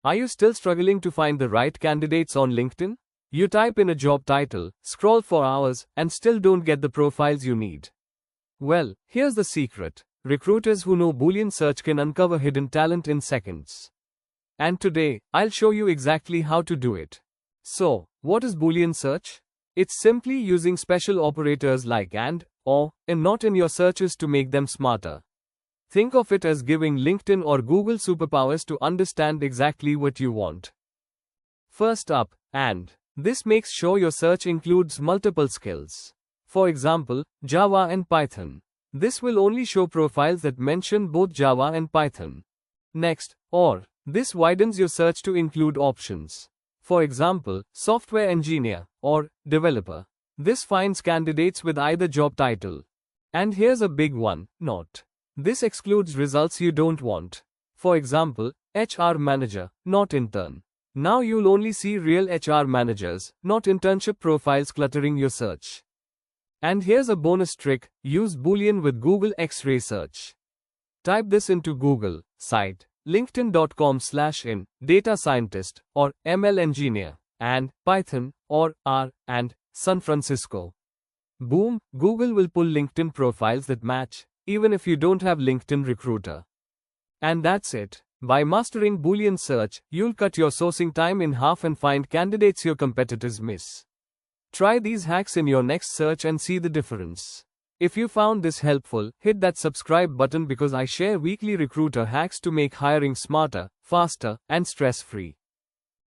Are you still struggling to find the right candidates on LinkedIn? You type in a job title, scroll for hours, and still don't get the profiles you need. Well, here's the secret. Recruiters who know Boolean search can uncover hidden talent in seconds. And today, I'll show you exactly how to do it. So, what is Boolean search? It's simply using special operators like and, or, and not in your searches to make them smarter. Think of it as giving LinkedIn or Google superpowers to understand exactly what you want. First up, and. This makes sure your search includes multiple skills. For example, Java and Python. This will only show profiles that mention both Java and Python. Next, or. This widens your search to include options. For example, software engineer or developer. This finds candidates with either job title. And here's a big one, not. This excludes results you don't want. For example, HR manager, not intern. Now you'll only see real HR managers, not internship profiles cluttering your search. And here's a bonus trick, use Boolean with Google X-ray search. Type this into Google, site, linkedin.com/in, data scientist, or ML engineer, and Python, or R, and San Francisco. Boom, Google will pull LinkedIn profiles that match, even if you don't have LinkedIn Recruiter. And that's it. By mastering Boolean search, you'll cut your sourcing time in half and find candidates your competitors miss. Try these hacks in your next search and see the difference. If you found this helpful, hit that subscribe button because I share weekly recruiter hacks to make hiring smarter, faster, and stress-free.